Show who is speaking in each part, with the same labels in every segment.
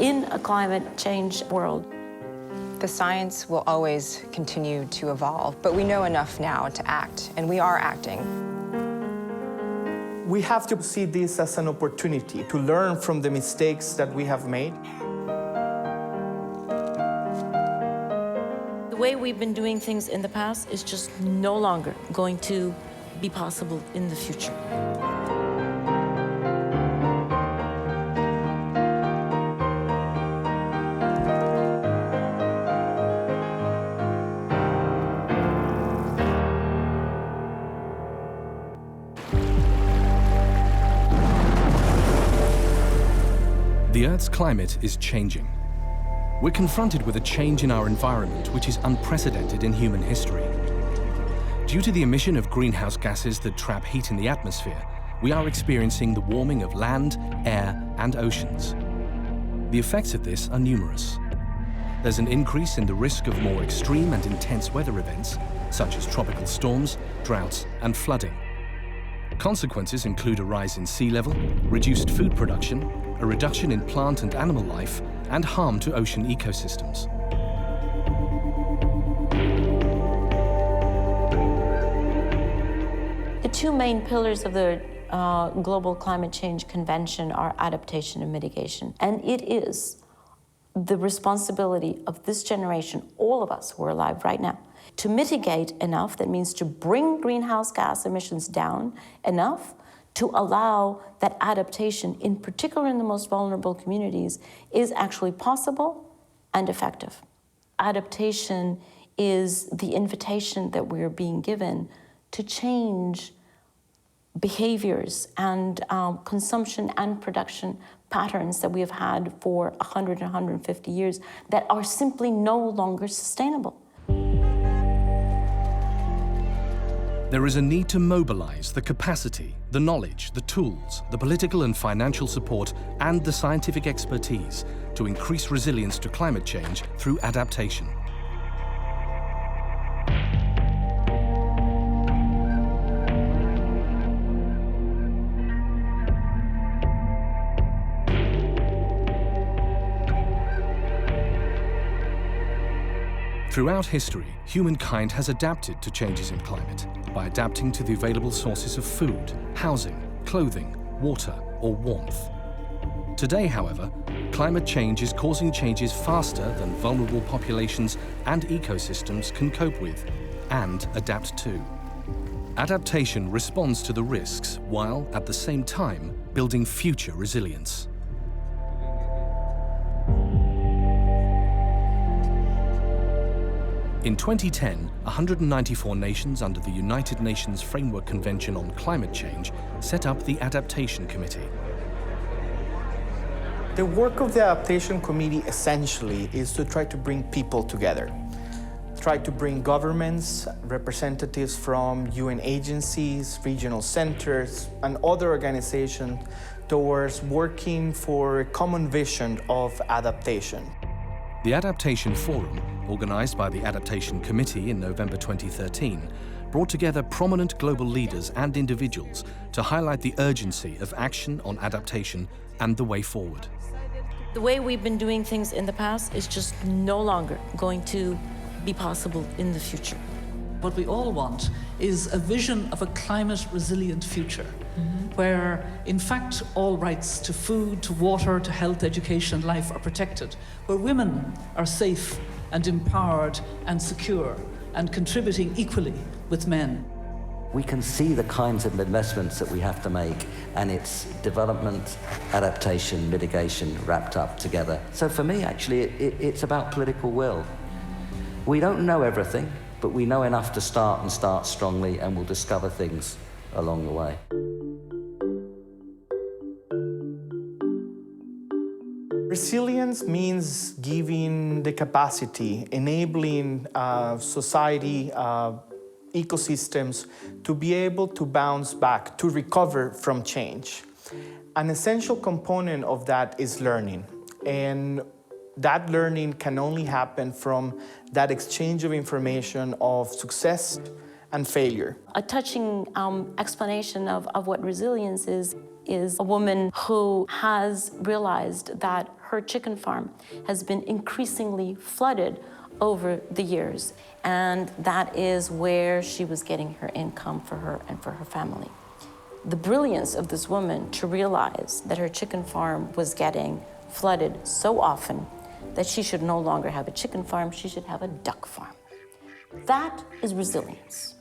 Speaker 1: in a climate change world.
Speaker 2: The science will always continue to evolve, but we know enough now to act, and we are acting.
Speaker 3: We have to see this as an opportunity to learn from the mistakes that we have made.
Speaker 1: The way we've been doing things in the past is just no longer going to be possible in the future.
Speaker 4: The Earth's climate is changing. We're confronted with a change in our environment which is unprecedented in human history. Due to the emission of greenhouse gases that trap heat in the atmosphere, we are experiencing the warming of land, air, and oceans. The effects of this are numerous. There's an increase in the risk of more extreme and intense weather events, such as tropical storms, droughts, and flooding. Consequences include a rise in sea level, reduced food production, a reduction in plant and animal life, and harm to ocean ecosystems.
Speaker 1: The two main pillars of the Global Climate Change Convention are adaptation and mitigation. And it is the responsibility of this generation, all of us who are alive right now, to mitigate enough, that means to bring greenhouse gas emissions down enough to allow that adaptation, in particular in the most vulnerable communities, is actually possible and effective. Adaptation is the invitation that we're being given to change behaviors and consumption and production patterns that we have had for 100 and 150 years that are simply no longer sustainable.
Speaker 4: There is a need to mobilize the capacity, the knowledge, the tools, the political and financial support, and the scientific expertise to increase resilience to climate change through adaptation. Throughout history, humankind has adapted to changes in climate by adapting to the available sources of food, housing, clothing, water, or warmth. Today, however, climate change is causing changes faster than vulnerable populations and ecosystems can cope with and adapt to. Adaptation responds to the risks while, at the same time, building future resilience. In 2010, 194 nations under the United Nations Framework Convention on Climate Change set up the Adaptation Committee.
Speaker 3: The work of the Adaptation Committee essentially is to try to bring people together. Try to bring governments, representatives from UN agencies, regional centers, and other organizations towards working for a common vision of adaptation.
Speaker 4: The Adaptation Forum, organized by the Adaptation Committee in November 2013, brought together prominent global leaders and individuals to highlight the urgency of action on adaptation and the way forward.
Speaker 1: The way we've been doing things in the past is just no longer going to be possible in the future.
Speaker 5: What we all want is a vision of a climate-resilient future, where, in fact, all rights to food, to water, to health, education, and life are protected, where women are safe and empowered and secure and contributing equally with men.
Speaker 6: We can see the kinds of investments that we have to make, and it's development, adaptation, mitigation wrapped up together. So for me, actually, it's about political will. We don't know everything, but we know enough to start and start strongly, and we'll discover things along the way.
Speaker 3: Resilience means giving the capacity, enabling society, ecosystems to be able to bounce back, to recover from change. An essential component of that is learning. And that learning can only happen from that exchange of information of success and failure.
Speaker 1: A touching explanation of what resilience is a woman who has realized that her chicken farm has been increasingly flooded over the years, and that is where she was getting her income for her and for her family. The brilliance of this woman to realize that her chicken farm was getting flooded so often that she should no longer have a chicken farm, she should have a duck farm. That is resilience.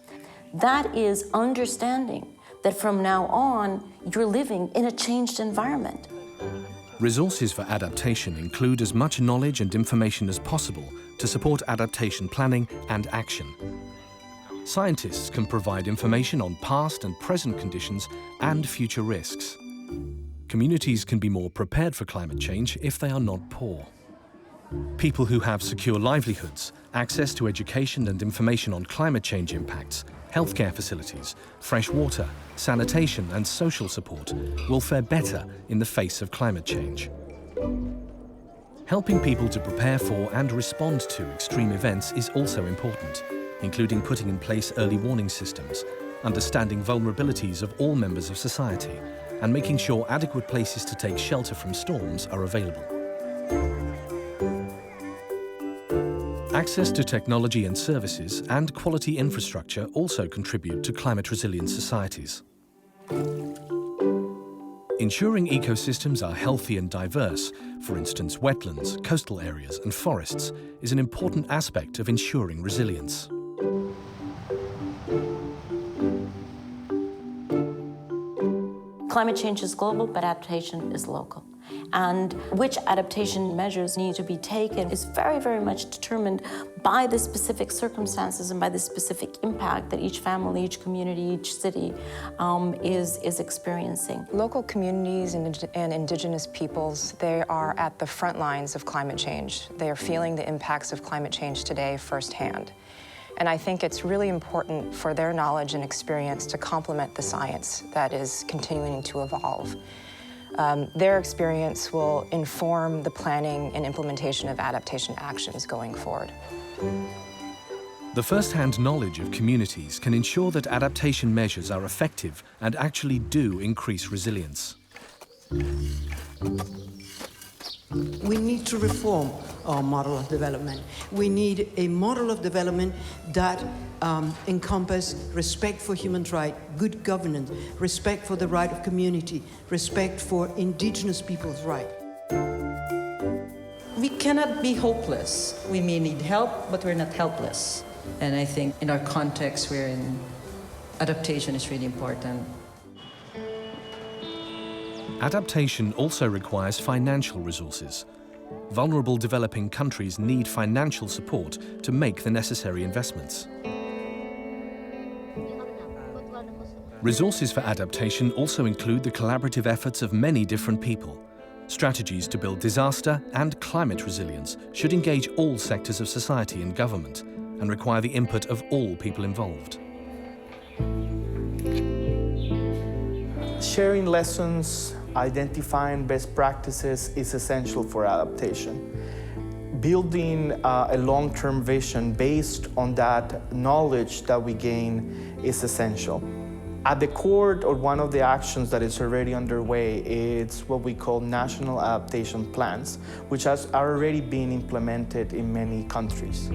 Speaker 1: That is understanding that from now on, you're living in a changed environment.
Speaker 4: Resources for adaptation include as much knowledge and information as possible to support adaptation planning and action. Scientists can provide information on past and present conditions and future risks. Communities can be more prepared for climate change if they are not poor. People who have secure livelihoods, access to education and information on climate change impacts, healthcare facilities, fresh water, sanitation and social support will fare better in the face of climate change. Helping people to prepare for and respond to extreme events is also important, including putting in place early warning systems, understanding vulnerabilities of all members of society, and making sure adequate places to take shelter from storms are available. Access to technology and services and quality infrastructure also contribute to climate-resilient societies. Ensuring ecosystems are healthy and diverse, for instance wetlands, coastal areas and forests, is an important aspect of ensuring resilience.
Speaker 1: Climate change is global, but adaptation is local. And which adaptation measures need to be taken is very, very much determined by the specific circumstances and by the specific impact that each family, each community, each city is experiencing.
Speaker 2: Local communities and indigenous peoples, they are at the front lines of climate change. They are feeling the impacts of climate change today firsthand. And I think it's really important for their knowledge and experience to complement the science that is continuing to evolve. Their experience will inform the planning and implementation of adaptation actions going forward.
Speaker 4: The first-hand knowledge of communities can ensure that adaptation measures are effective and actually do increase resilience.
Speaker 7: We need to reform our model of development. We need a model of development that encompasses respect for human rights, good governance, respect for the right of community, respect for indigenous people's rights.
Speaker 8: We cannot be hopeless. We may need help, but we're not helpless. And I think in our context we're in, adaptation is really important.
Speaker 4: Adaptation also requires financial resources. Vulnerable developing countries need financial support to make the necessary investments. Resources for adaptation also include the collaborative efforts of many different people. Strategies to build disaster and climate resilience should engage all sectors of society and government and require the input of all people involved.
Speaker 3: Sharing lessons, identifying best practices is essential for adaptation. Building a long-term vision based on that knowledge that we gain is essential. At the core, or one of the actions that is already underway, is what we call national adaptation plans, which are already being implemented in many countries.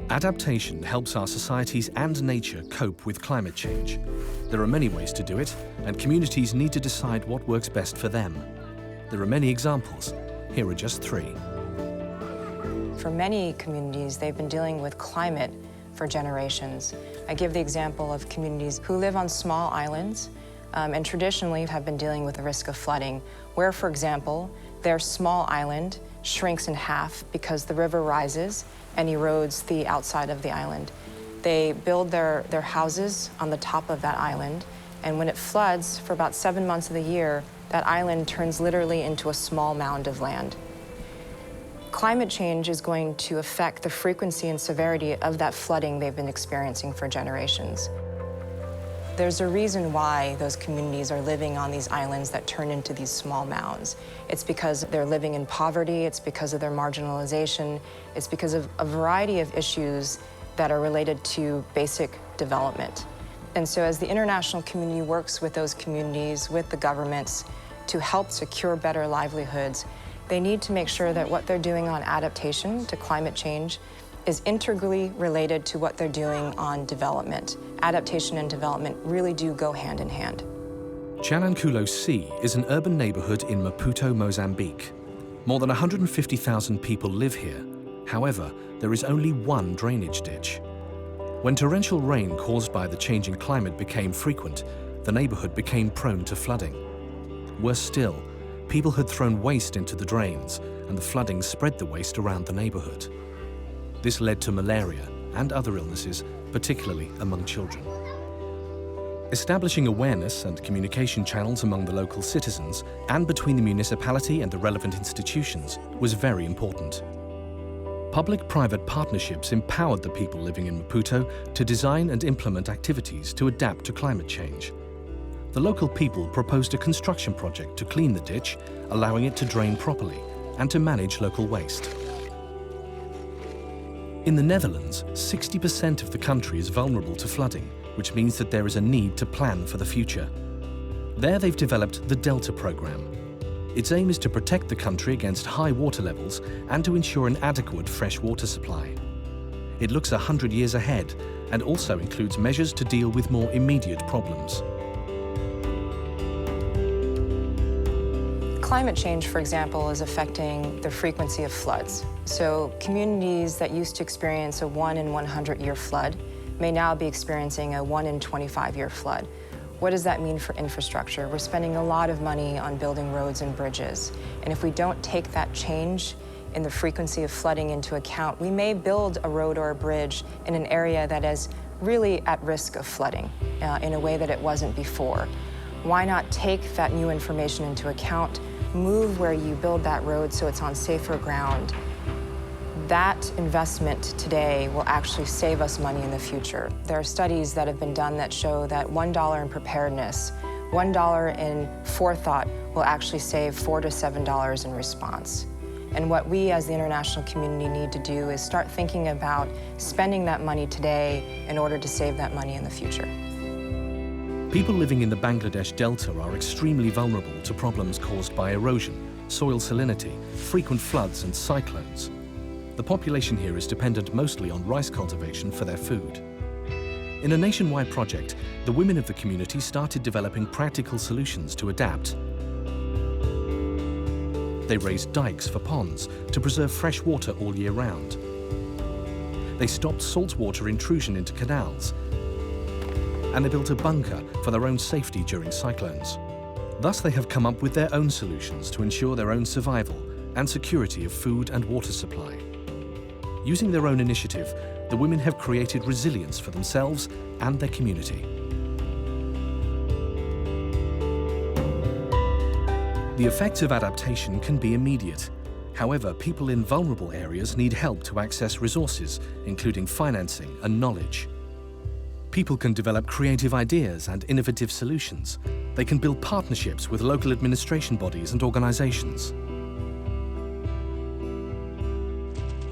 Speaker 4: Adaptation helps our societies and nature cope with climate change. There are many ways to do it, and communities need to decide what works best for them. There are many examples. Here are just three.
Speaker 2: For many communities, they've been dealing with climate for generations. I give the example of communities who live on small islands and traditionally have been dealing with the risk of flooding, where, for example, their small island shrinks in half because the river rises and erodes the outside of the island. They build their houses on the top of that island, and when it floods for about 7 months of the year, that island turns literally into a small mound of land. Climate change is going to affect the frequency and severity of that flooding they've been experiencing for generations. There's a reason why those communities are living on these islands that turn into these small mounds. It's because they're living in poverty, it's because of their marginalization, it's because of a variety of issues that are related to basic development. And so as the international community works with those communities, with the governments, to help secure better livelihoods, they need to make sure that what they're doing on adaptation to climate change is integrally related to what they're doing on development. Adaptation and development really do go hand in hand.
Speaker 4: Chalanculo C is an urban neighborhood in Maputo, Mozambique. More than 150,000 people live here. However, there is only one drainage ditch. When torrential rain caused by the changing climate became frequent, the neighborhood became prone to flooding. Worse still, people had thrown waste into the drains, and the flooding spread the waste around the neighborhood. This led to malaria and other illnesses, particularly among children. Establishing awareness and communication channels among the local citizens and between the municipality and the relevant institutions was very important. Public-private partnerships empowered the people living in Maputo to design and implement activities to adapt to climate change. The local people proposed a construction project to clean the ditch, allowing it to drain properly, and to manage local waste. In the Netherlands, 60% of the country is vulnerable to flooding, which means that there is a need to plan for the future. There they've developed the Delta Programme. Its aim is to protect the country against high water levels and to ensure an adequate fresh water supply. It looks 100 years ahead and also includes measures to deal with more immediate problems.
Speaker 2: Climate change, for example, is affecting the frequency of floods. So communities that used to experience a 1 in 100-year flood may now be experiencing a 1 in 25-year flood. What does that mean for infrastructure? We're spending a lot of money on building roads and bridges. And if we don't take that change in the frequency of flooding into account, we may build a road or a bridge in an area that is really at risk of flooding in a way that it wasn't before. Why not take that new information into account, move where you build that road so it's on safer ground? That investment today will actually save us money in the future. There are studies that have been done that show that $1 in preparedness, $1 in forethought will actually save $4 to $7 in response. And what we as the international community need to do is start thinking about spending that money today in order to save that money in the future.
Speaker 4: People living in the Bangladesh Delta are extremely vulnerable to problems caused by erosion, soil salinity, frequent floods and cyclones. The population here is dependent mostly on rice cultivation for their food. In a nationwide project, the women of the community started developing practical solutions to adapt. They raised dikes for ponds to preserve fresh water all year round. They stopped saltwater intrusion into canals, and they built a bunker for their own safety during cyclones. Thus, they have come up with their own solutions to ensure their own survival and security of food and water supply. Using their own initiative, the women have created resilience for themselves and their community. The effects of adaptation can be immediate. However, people in vulnerable areas need help to access resources, including financing and knowledge. People can develop creative ideas and innovative solutions. They can build partnerships with local administration bodies and organizations.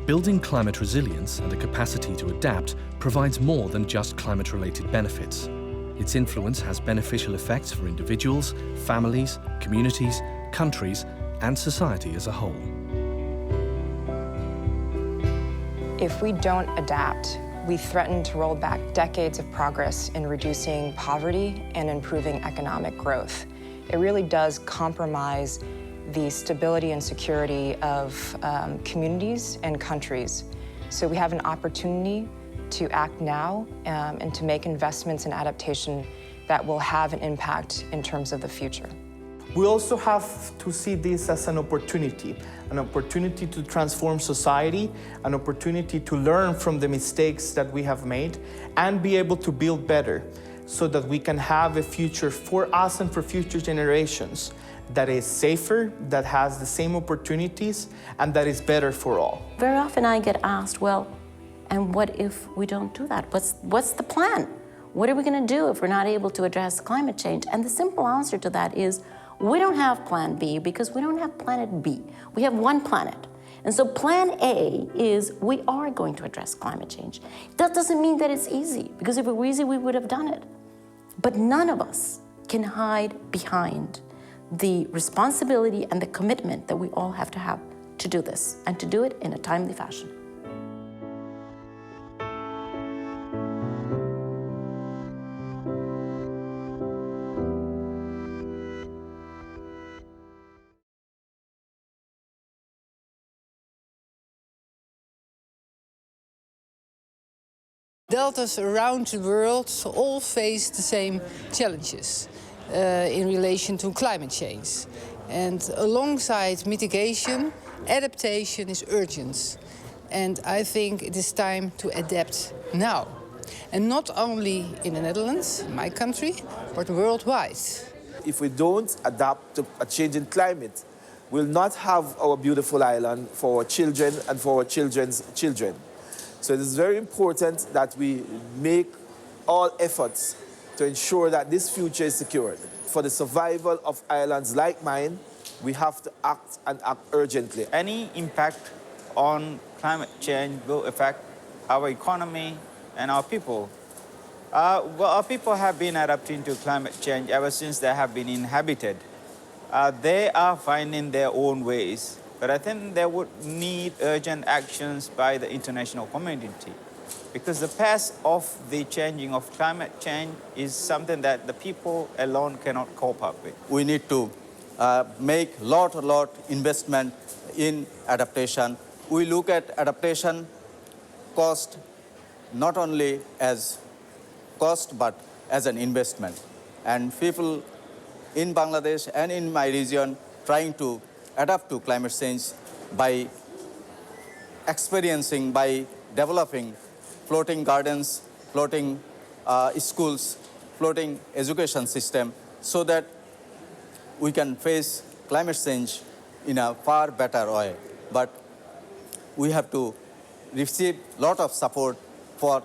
Speaker 4: Building climate resilience and a capacity to adapt provides more than just climate-related benefits. Its influence has beneficial effects for individuals, families, communities, countries, and society as a whole.
Speaker 2: If we don't adapt, we threaten to roll back decades of progress in reducing poverty and improving economic growth. It really does compromise the stability and security of communities and countries. So we have an opportunity to act now and to make investments in adaptation that will have an impact in terms of the future.
Speaker 3: We also have to see this as an opportunity to transform society, an opportunity to learn from the mistakes that we have made and be able to build better so that we can have a future for us and for future generations that is safer, that has the same opportunities, and that is better for all.
Speaker 1: Very often I get asked, well, and what if we don't do that? What's the plan? What are we going to do if we're not able to address climate change? And the simple answer to that is, we don't have plan B because we don't have planet B. We have one planet. And so plan A is we are going to address climate change. That doesn't mean that it's easy, because if it were easy, we would have done it. But none of us can hide behind the responsibility and the commitment that we all have to do this, and to do it in a timely fashion.
Speaker 9: Deltas around the world all face the same challenges in relation to climate change. And alongside mitigation, adaptation is urgent. And I think it is time to adapt now. And not only in the Netherlands, my country, but worldwide.
Speaker 10: If we don't adapt to a changing climate, we'll not have our beautiful island for our children and for our children's children. So it is very important that we make all efforts to ensure that this future is secured. For the survival of islands like mine, we have to act, and act urgently.
Speaker 11: Any impact on climate change will affect our economy and our people. Our people have been adapting to climate change ever since they have been inhabited. They are finding their own ways. But I think there would need urgent actions by the international community, because the pace of the changing of climate change is something that the people alone cannot cope up with.
Speaker 12: We need to make lot investment in adaptation. We look at adaptation cost not only as cost but as an investment. And people in Bangladesh and in my region trying to adapt to climate change by experiencing, by developing floating gardens, floating schools, floating education system, so that we can face climate change in a far better way. But we have to receive a lot of support for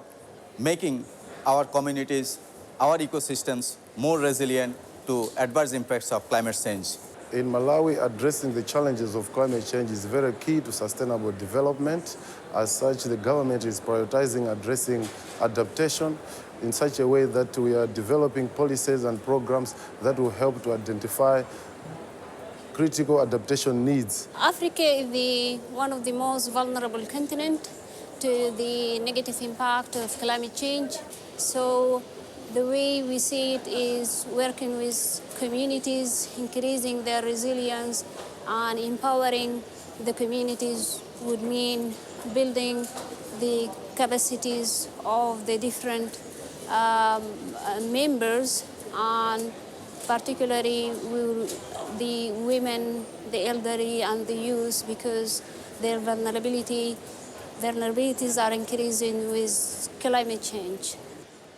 Speaker 12: making our communities, our ecosystems more resilient to adverse impacts of climate change.
Speaker 13: In Malawi, addressing the challenges of climate change is very key to sustainable development. As such, the government is prioritizing addressing adaptation in such a way that we are developing policies and programs that will help to identify critical adaptation needs.
Speaker 14: Africa is one of the most vulnerable continents to the negative impact of climate change. So the way we see it is working with communities, increasing their resilience, and empowering the communities would mean building the capacities of the different members, and particularly the women, the elderly, and the youth, because their vulnerabilities are increasing with climate change.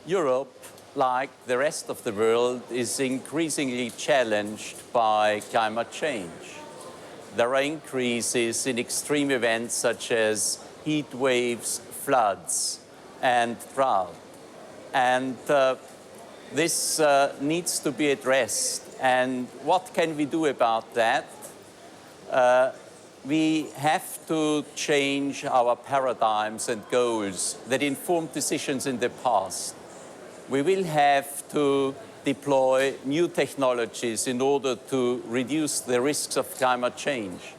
Speaker 15: Europe, like the rest of the world, is increasingly challenged by climate change. There are increases in extreme events such as heat waves, floods, and drought. And this needs to be addressed. And what can we do about that? We have to change our paradigms and goals that informed decisions in the past. We will have to deploy new technologies in order to reduce the risks of climate change.